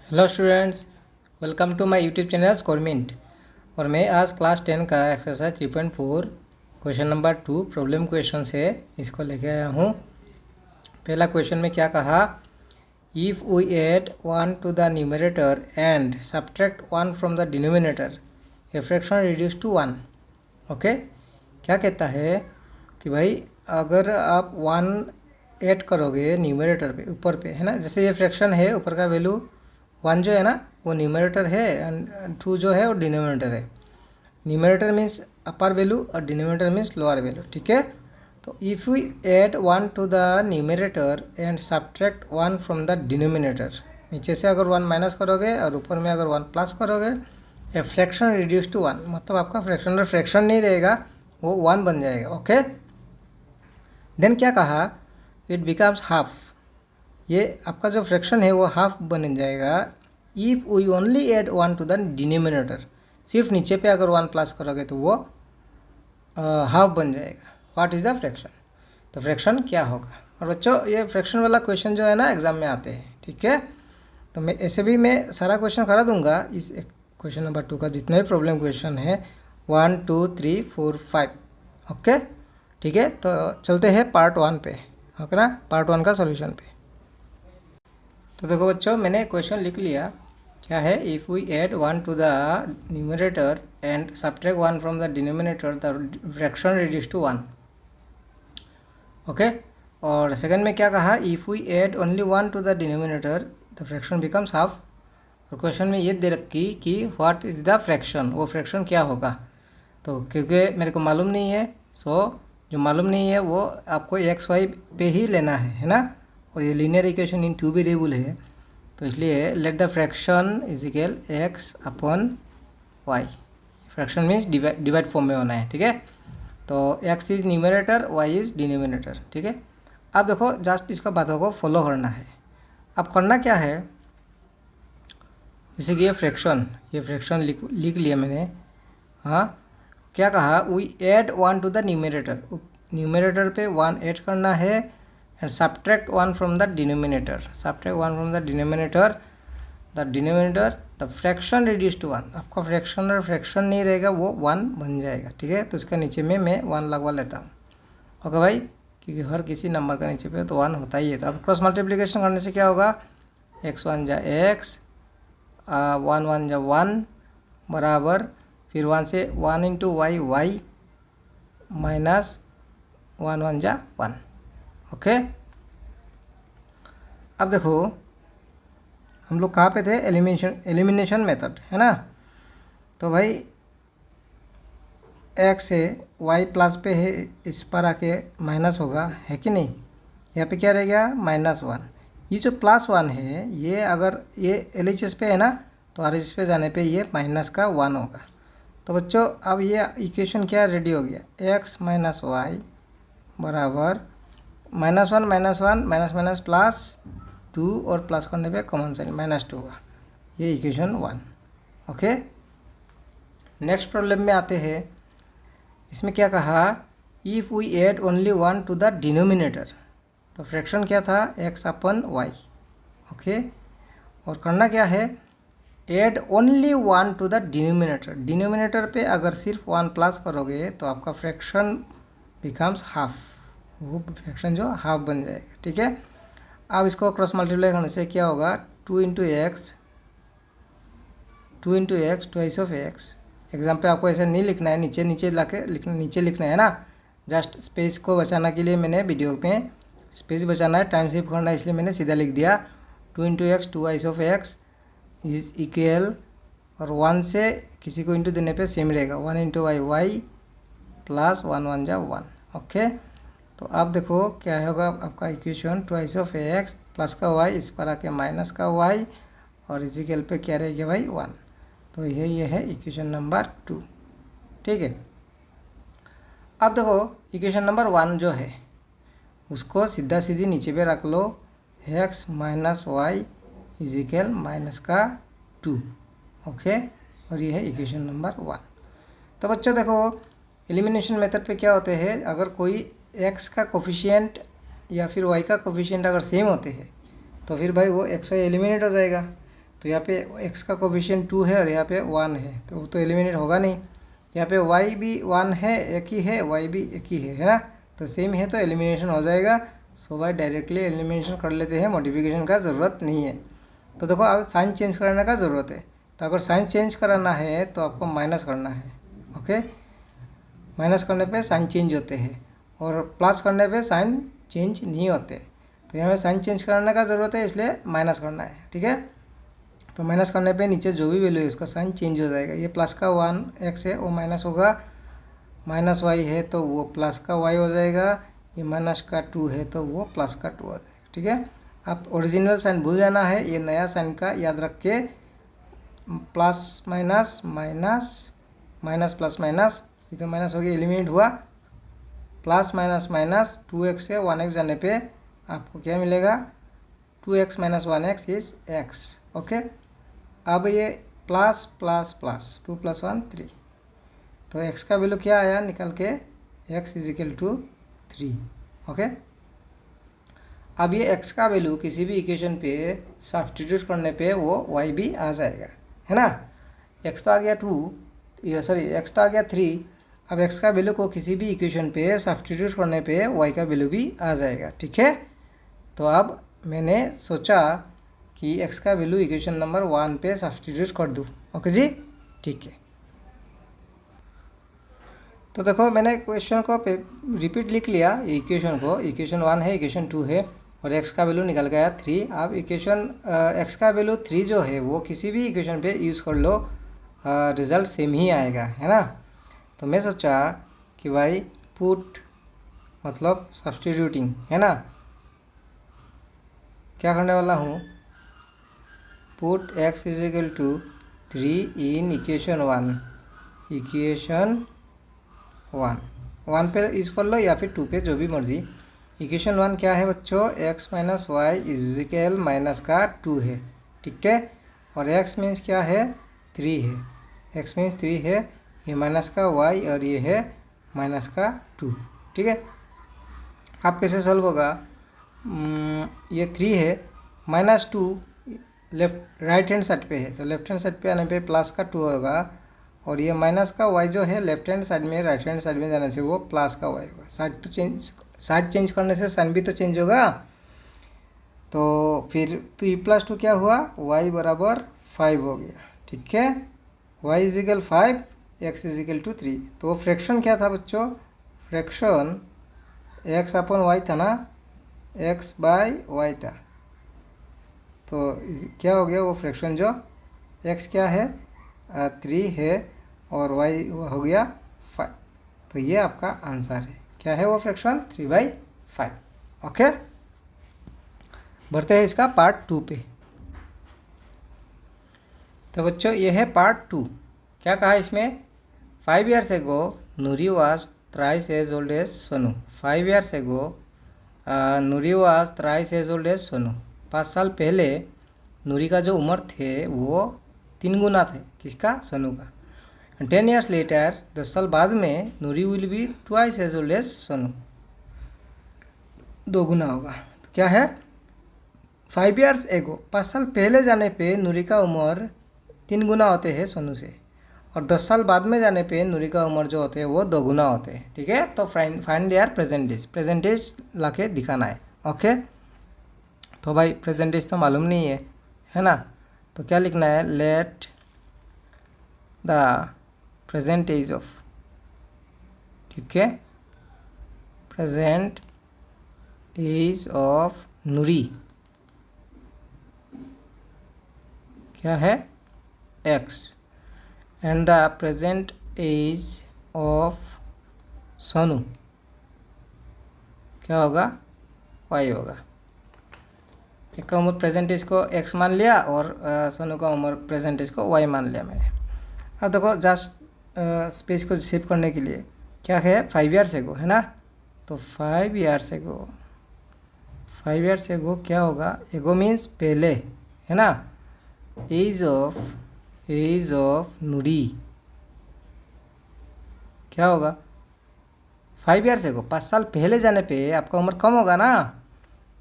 Hello students, welcome to my YouTube channel Scoremint. और मैं आज क्लास 10 का exercise 3.4 question number 2 problem question से इसको लेके आया हूँ। पहला क्वेश्चन में क्या कहा, if we add 1 to the numerator and subtract 1 from the denominator a fraction reduce to 1। Okay, क्या कहता है कि भाई अगर आप 1 ऐड करोगे न्यूमरेटर पे, ऊपर पे है ना, जैसे ये फ्रैक्शन है, ऊपर का वैल्यू 1 जो है ना वो न्यूमरेटर है एंड 2 जो है वो डिनोमिनेटर है। न्यूमरेटर मीन्स अपर वैल्यू और डिनोमिनेटर मीन्स लोअर वैल्यू। ठीक है, तो if we add 1 to the numerator and subtract 1 from the denominator, नीचे से अगर 1 माइनस करोगे और ऊपर में अगर 1 प्लस करोगे, ए फ्रैक्शन रिड्यूस टू 1, मतलब आपका फ्रैक्शन नहीं रहेगा, वो 1 बन जाएगा। ओके, देन क्या कहा, इट बिकम्स हाफ। ये आपका जो फ्रैक्शन है वो हाफ बन जाएगा if we only add 1 to the denominator. सिर्फ नीचे पे अगर 1 प्लस करोगे तो वो हाफ बन जाएगा। व्हाट इज़ द फ्रैक्शन, तो फ्रैक्शन क्या होगा। और बच्चों ये फ्रैक्शन वाला क्वेश्चन जो है ना एग्जाम में आते हैं। ठीक है, तो मैं ऐसे भी मैं सारा क्वेश्चन करा दूंगा इस क्वेश्चन नंबर 2 का, जितने भी प्रॉब्लम क्वेश्चन है 1 2 3 4 5। ओके, ठीक है, तो चलते हैं पार्ट 1 पे। ओके ना, पार्ट 1 का सॉल्यूशन पे। तो देखो बच्चों, मैंने क्वेश्चन लिख लिया। क्या है, if we add 1 to the numerator and subtract 1 from the denominator the fraction reduce to 1। Okay, और सेकंड में क्या कहा, if we add only 1 to the denominator the fraction becomes half. और क्वेश्चन में ये दे रखी कि व्हाट इज़ द फ्रैक्शन, वो फ्रैक्शन क्या होगा। तो क्योंकि मेरे को मालूम नहीं है, सो जो मालूम नहीं है वो आपको एक्स वाई पे ही लेना है ना। और ये लीनियर इक्वेशन इन 2 वेरिएबल है, तो इसलिए let the fraction is equal x upon y. Fraction means divide form में होना है। ठीक है, तो x is numerator, y is denominator. ठीक है, अब देखो जस्ट इसका बातों को फॉलो करना है। अब करना क्या है, जैसे कि ये फ्रैक्शन लिख लिया मैंने। हाँ, क्या कहा, we add 1 to the numerator, numerator पे 1 ऐड करना है and subtract 1 from the denominator, the fraction reduce to 1। आपका फ्रैक्शन नहीं रहेगा, वो 1 बन जाएगा। ठीक है, तो इसका नीचे में मैं 1 लगवा लेता हूँ। ओके भाई, क्योंकि हर किसी नंबर का नीचे पे तो 1 होता ही है। तो अब क्रॉस मल्टीप्लिकेशन करने से क्या होगा, x1 जा x, 1 1 जा 1 बराबर, फिर 1 से 1 इंटू वाई, वाई माइनस 1 1 जा 1। ओके, अब देखो हम लोग कहाँ पे थे, एलिमिनेशन मेथड है ना। तो भाई x से y प्लस पे है, इस पर आके माइनस होगा, है कि नहीं। यहाँ पे क्या रह गया, -1। ये जो +1 है, ये अगर ये LHS पे है ना, तो RHS पे जाने पे ये -1 होगा। तो बच्चों अब ये इक्वेशन क्या रेडी हो गया, x माइनस वाई बराबर -1 -1 माइनस माइनस +2 और प्लस करने पे कॉमन साइन -2 होगा। ये इक्वेशन 1। ओके, नेक्स्ट प्रॉब्लम में आते हैं। इसमें क्या कहा, if we add only 1 to the denominator, तो फ्रैक्शन क्या था, x अपन वाई। ओके, और करना क्या है, add only 1 to the denominator, denominator पे अगर सिर्फ 1 प्लस करोगे तो आपका फ्रैक्शन बिकम्स हाफ, वो फ्रैक्शन जो हाफ बन जाएगा। ठीक है, अब इसको क्रॉस मल्टीप्लाई करने से क्या होगा, 2 into x twice of x. Exam पे आपको ऐसे नहीं लिखना है, नीचे लिखना है ना। जस्ट स्पेस को बचाने के लिए मैंने वीडियो में स्पेस बचाना है, टाइम सेव करना है, इसलिए मैंने सीधा लिख दिया 2 into x twice of x is equal, और 1 से किसी को इंटू देने पे सेम रहेगा, 1 इंटू वाई, वाई प्लस 1 1 जा 1। ओके, तो अब देखो क्या होगा आपका equation, twice of x plus का वाई, इस पर आके माइनस का वाई, और इजिकल पे क्या रहेगा भाई 1। तो ये है इक्वेशन नंबर 2। ठीक है, अब देखो इक्वेशन नंबर 1 जो है उसको सीधा सीधी नीचे पे रख लो, x minus y is equal -2। Okay, और ये है इक्वेशन नंबर 1। तो बच्चों देखो एलिमिनेशन मेथड पे क्या होते हैं, अगर कोई x का कोफिशिएंट या फिर y का कोफिशिएंट अगर सेम होते हैं तो फिर भाई वो x y एलिमिनेट हो जाएगा। तो यहाँ पे x का कोफिशिएंट 2 है और यहाँ पे 1 है, तो वो तो एलिमिनेट होगा नहीं। यहाँ पे y भी 1 है, एक ही है, y भी एक ही है ना, तो सेम है, तो एलिमिनेशन हो जाएगा। सो भाई डायरेक्टली एलिमिनेशन कर लेते हैं, मॉडिफिकेशन का ज़रूरत नहीं है। तो देखो अब साइन चेंज कराने का ज़रूरत है, तो अगर साइन चेंज कराना है तो आपको माइनस करना है। ओके, माइनस करने पे साइन चेंज होते हैं और प्लस करने पे साइन चेंज नहीं होते। तो यहाँ पे साइन चेंज कराने का ज़रूरत है, इसलिए माइनस करना है। ठीक है, तो माइनस करने पे नीचे जो भी वैल्यू है उसका साइन चेंज हो जाएगा। ये प्लस का 1x है वो माइनस होगा, माइनस y है तो वो प्लस का y हो जाएगा, ये माइनस का 2 है तो वो प्लस का 2 हो जाएगा। ठीक है, आप ओरिजिनल साइन भूल जाना है, ये नया साइन का याद रख के plus minus minus minus plus minus, ये तो माइनस हो गया, एलिमिनेट हुआ। प्लस माइनस माइनस 2x से 1x जाने पे आपको क्या मिलेगा, 2x minus 1x is x। Okay, अब ये प्लस प्लस प्लस 2 + 1 3, तो x का वैल्यू क्या आया निकल के, x = 3। ओके, अब ये x का वैल्यू किसी भी इक्वेशन पे सब्स्टिट्यूट करने पे वो y भी आ जाएगा, है ना। x तो आ गया 2, x तो आ गया 3। अब x का वैल्यू को किसी भी इक्वेशन पे सब्स्टिट्यूट करने पे y का वैल्यू भी आ जाएगा। ठीक है, तो अब मैंने सोचा कि x का वैल्यू इक्वेशन नंबर 1 पे सब्स्टिट्यूट कर दूँ। ओके जी, ठीक है। तो देखो मैंने क्वेश्चन को रिपीट लिख लिया, इक्वेशन को, इक्वेशन 1 है, इक्वेशन 2 है और x का वैल्यू निकल गया 3। अब इक्वेशन x का वैल्यू 3 जो है वो किसी भी इक्वेशन पे यूज़ कर लो, रिज़ल्ट सेम ही आएगा, है ना। तो मैं सोचा कि भाई पुट मतलब सब्स्टिट्यूटिंग, है ना, क्या करने वाला हूँ, पुट x = 3 इन इक्वेशन 1 पे यूज़ कर लो या फिर 2 पे, जो भी मर्जी। इक्वेशन 1 क्या है बच्चों, x - y = माइनस का 2 है। ठीक है, और x मीन्स क्या है, 3 है, x मीन्स 3 है, ये माइनस का y और ये है माइनस का 2। ठीक है, आप कैसे सॉल्व होगा, ये 3 है, -2 लेफ्ट राइट हैंड साइड पे है, तो लेफ्ट हैंड साइड पे आने पे प्लस का 2 होगा, और ये माइनस का y जो है लेफ्ट हैंड साइड में राइट हैंड साइड में जाने से वो प्लस का y होगा। साइड चेंज करने से साइन भी तो चेंज होगा। तो फिर 3 + 2 क्या हुआ, y = 5 हो गया। ठीक है, y = 5, x = 3। तो फ्रैक्शन क्या था बच्चों, फ्रैक्शन x/y था ना, x/y था। तो क्या हो गया वो फ्रैक्शन, जो x क्या है 3 है और y हो गया 5। तो ये आपका आंसर है, क्या है वो फ्रैक्शन, 3/5। ओके, बढ़ते हैं इसका पार्ट 2 पे। तो बच्चों ये है पार्ट 2। क्या कहा इसमें, 5 years ago Noori was thrice as old as Sonu. 5 years ago Noori was thrice as old as Sonu. 5 साल पहले नूरी का जो उम्र थे वो 3 गुना थे, किसका, सोनू का। 10 years later 10 साल बाद में Noori will be twice as old as Sonu, 2 गुना होगा। तो क्या है, 5 years ago 5 साल पहले जाने पे नूरी का उम्र 3 गुना होते हैं सोनू से, और 10 साल बाद में जाने पे नूरी का उम्र जो होते हैं वो 2 गुना होते हैं। ठीक है, तो फाइंड देयर प्रेजेंट एज ला के दिखाना है। ओके, तो भाई प्रेजेंट एज तो मालूम नहीं है ना, तो क्या लिखना है, let the present age of, ठीक है, प्रेजेंट एज ऑफ नूरी क्या है, x, and the present age of Sonu क्या होगा, y होगा। एक का उम्र प्रेजेंट एज को x मान लिया और सोनू का उम्र प्रेजेंट एज को y मान लिया मैंने। अब देखो जस्ट स्पेस को सेव करने के लिए क्या है, 5 years ago है ना, तो 5 years ago क्या होगा, एगो मीन्स पहले, है ना, एज ऑफ नूरी क्या होगा, 5 years ago 5 साल पहले जाने पे आपका उम्र कम होगा ना,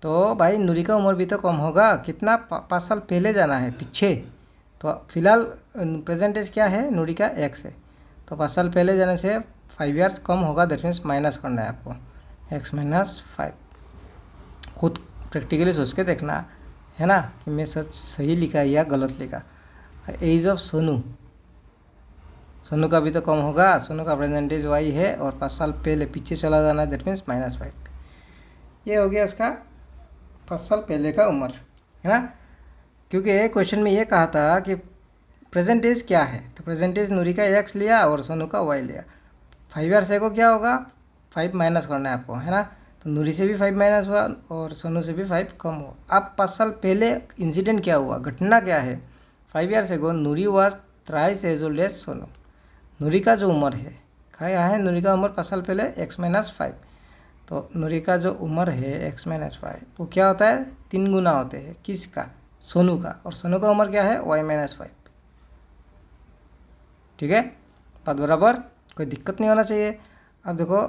तो भाई नूरी का उम्र भी तो कम होगा, कितना 5 साल पहले जाना है पीछे। तो फिलहाल प्रेजेंट एज क्या है, नूरी का एक्स है, तो 5 साल पहले जाने से 5 ईयर्स कम होगा, दैट मीन्स माइनस करना है आपको, एक्स माइनस 5। खुद प्रैक्टिकली सोच के देखना है ना कि मैं सही लिखा या गलत लिखा। एज ऑफ सोनू, सोनू का भी तो कम होगा, सोनू का प्रेजेंटेज वाई है और 5 साल पहले पीछे चला जाना है, दैट मीन्स -5। ये हो गया इसका 5 साल पहले का उम्र, है ना। क्योंकि क्वेश्चन में ये कहा था कि प्रेजेंटेज क्या है, तो प्रेजेंटेज नूरी का एक्स लिया और सोनू का वाई लिया। 5 ईयर्स को क्या होगा, 5 माइनस करना है आपको, है ना। तो नूरी से भी 5 माइनस हुआ और सोनू से भी 5 कम हुआ। अब 5 साल पहले इंसिडेंट क्या हुआ, घटना क्या है। 5 years ago Noori was thrice as old as Sonu. Noori का जो उम्र है, क्या है, नूरी का उम्र 5 साल पहले x-5। तो नूरी का जो उम्र है x-5 वो क्या होता है, 3 गुना होते हैं, किसका, सोनू का। और सोनू का उम्र क्या है, y-5। ठीक है, बात बराबर, कोई दिक्कत नहीं होना चाहिए। अब देखो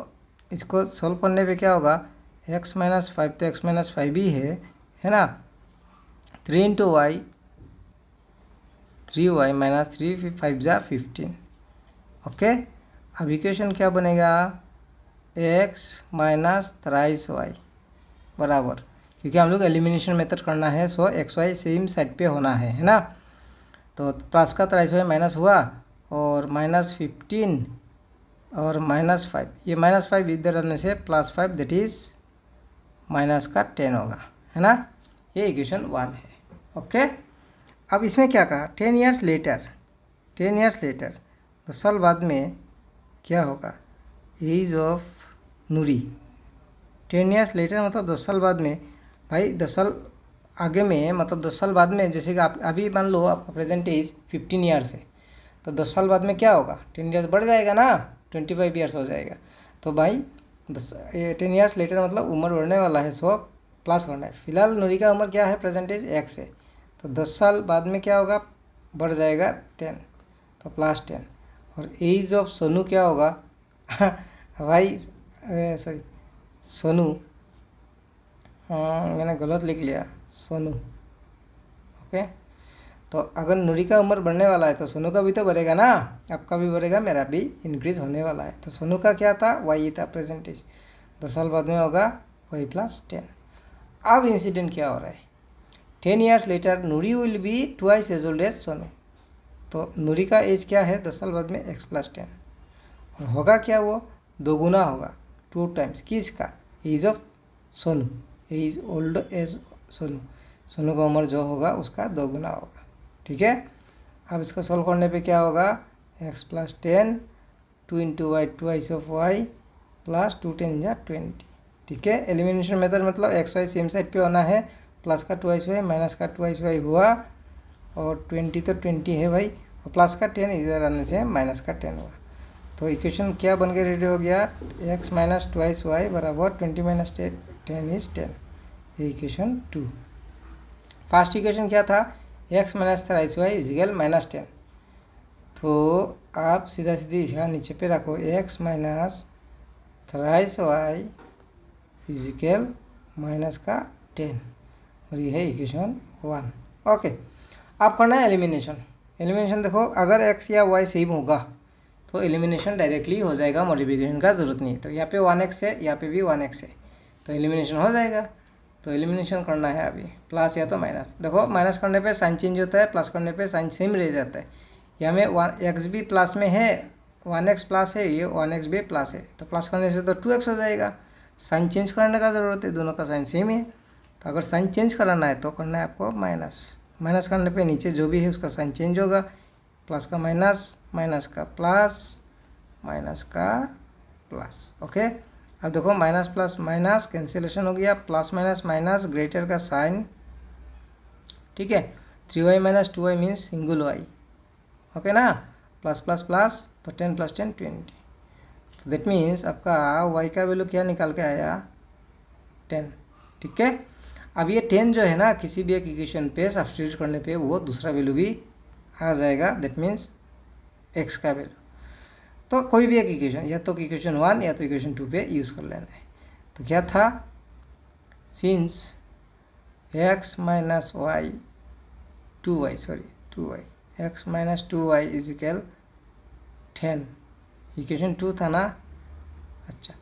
इसको सॉल्व करने पे क्या होगा, x-5 तो x-5 ही है ना। 3 इंटू वाई, 3y माइनस 3 5 जा 15। ओके, अब इक्वेशन क्या बनेगा, x माइनस थ्राइस वाई बराबर, क्योंकि हम लोग एलिमिनेशन मेथड करना है, सो एक्स वाई सेम साइड पे होना है ना। तो प्लस का थ्राइस वाई माइनस हुआ और -15 और -5, ये -5 इधर आने से +5 दैट इज माइनस का 10 होगा, है ना। ये इक्वेशन 1 है। ओके, अब इसमें क्या कहा, 10 ईयर्स लेटर, 10 ईयर्स लेटर 10 साल बाद में क्या होगा, age of Noori. 10 years later मतलब 10 साल बाद में, भाई 10 साल आगे में मतलब 10 साल बाद में, जैसे कि आप अभी मान लो आपका प्रेजेंट एज 15 ईयर्स है, तो 10 साल बाद में क्या होगा, 10 ईयर्स बढ़ जाएगा ना, 25 ईयर्स हो जाएगा। तो भाई 10 ईयर्स लेटर मतलब उम्र बढ़ने वाला है, सो प्लस करना है। फिलहाल नूरी का उम्र क्या है, प्रेजेंट एज एक्स है, तो 10 साल बाद में क्या होगा, बढ़ जाएगा 10, तो +10। और एज ऑफ सोनू क्या होगा भाई सॉरी सोनू, मैंने गलत लिख लिया, सोनू। ओके, तो अगर नूरी का उम्र बढ़ने वाला है तो सोनू का भी तो बढ़ेगा ना, आपका भी बढ़ेगा, मेरा भी इंक्रीज होने वाला है। तो सोनू का क्या था, वाई था प्रेजेंटेज, 10 साल बाद में होगा वाई +10। अब इंसिडेंट क्या हो रहा है, 10 years later Noori will be twice as old as Sonu. तो नूरी का एज क्या है 10 साल बाद में x+10, और होगा क्या, वो 2 गुना होगा, 2 टाइम्स किसका, age of Sonu, age old as Sonu. Sonu का उम्र जो होगा उसका 2 गुना होगा। ठीक है, अब इसको सॉल्व करने पे क्या होगा, x+10, 2 into y twice of y plus 2 10 जा 20। ठीक है, एलिमिनेशन मेथड मतलब एक्स वाई सेम साइड पे होना है, प्लस का 2 वाई माइनस का 2 वाई हुआ और 20 तो 20 है भाई, और प्लस का 10 इधर आने से माइनस का 10 हुआ। तो इक्वेशन क्या बन के रेडी हो गया, x माइनस 2 वाई बराबर 20 माइनस 10 इज 10। ये इक्वेशन 2। फर्स्ट इक्वेशन क्या था, x minus thrice y equal -10। तो आप सीधा सीधी यहाँ नीचे पे रखो, x minus thrice y equal minus का 10, और ये है इक्वेशन 1। ओके, आप करना है एलिमिनेशन। एलिमिनेशन देखो, अगर x या y सेम होगा तो एलिमिनेशन डायरेक्टली हो जाएगा, मॉडिफिकेशन का ज़रूरत नहीं है। तो यहाँ पे 1x है, यहाँ पे भी 1x है, तो एलिमिनेशन हो जाएगा। तो एलिमिनेशन करना है अभी, प्लस या तो माइनस। देखो माइनस करने पे साइन चेंज होता है, प्लस करने पे साइन सेम रह जाता है। यहाँ में 1x भी प्लस में है, 1x प्लस है, ये 1x भी प्लस है, तो प्लस करने से तो 2x हो जाएगा। साइन चेंज करने का ज़रूरत है, दोनों का साइन सेम है। तो अगर साइन चेंज कराना है तो करना है आपको माइनस। माइनस करने पे नीचे जो भी है उसका साइन चेंज होगा, प्लस का माइनस, माइनस का प्लस, माइनस का प्लस। ओके, अब देखो माइनस प्लस माइनस कैंसिलेशन हो गया, प्लस माइनस माइनस ग्रेटर का साइन। ठीक है, 3y minus 2y means single y। Okay ना, प्लस प्लस प्लस, तो 10 + 10 20। तो दैट मीन्स आपका y का वैल्यू क्या निकाल के आया, 10। ठीक है, अब ये 10 जो है ना, किसी भी एक इक्वेशन पे सब्स्टिट्यूट करने पे वो दूसरा वैल्यू भी आ जाएगा, दैट मीन्स x का वैल्यू। तो कोई भी एक इक्वेशन, या तो इक्वेशन 1 या तो इक्वेशन 2 पे यूज़ कर लेना है। तो क्या था, since x minus y 2y sorry 2y x minus 2y is equal 10। Equation 2 था ना। अच्छा,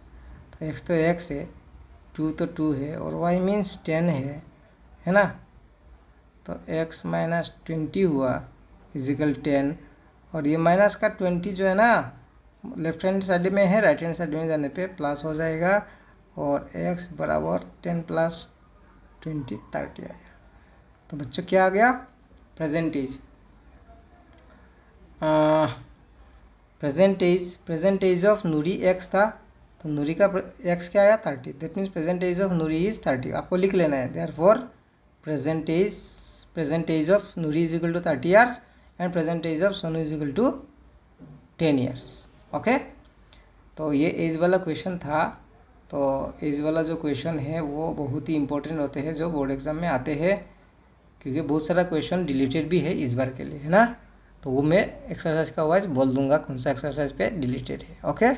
तो x तो x है, 2 तो 2 है और y मीन्स 10 है ना। तो x माइनस 20 हुआ इजिकल 10, और ये माइनस का 20 जो है ना लेफ्ट हैंड साइड में है, राइट हैंड साइड में जाने पे प्लस हो जाएगा, और x बराबर 10 प्लस 20 30 आएगा। तो बच्चों क्या आ गया, present age. Present age of Noori x था, तो नूरी का x क्या आया 30, that means present age of Noori is 30। आपको लिख लेना है, therefore present age of Noori is equal to 30 years and present age of Sonu is equal to 10 years. Okay, तो ये एज वाला क्वेश्चन था। तो एज वाला जो क्वेश्चन है वो बहुत ही इंपॉर्टेंट होते हैं जो बोर्ड एग्जाम में आते हैं, क्योंकि बहुत सारा क्वेश्चन डिलीटेड भी है इस बार के लिए, है ना। तो वो मैं एक्सरसाइज का वाइज बोल दूंगा कौन सा एक्सरसाइज पे डिलीटेड है। ओके।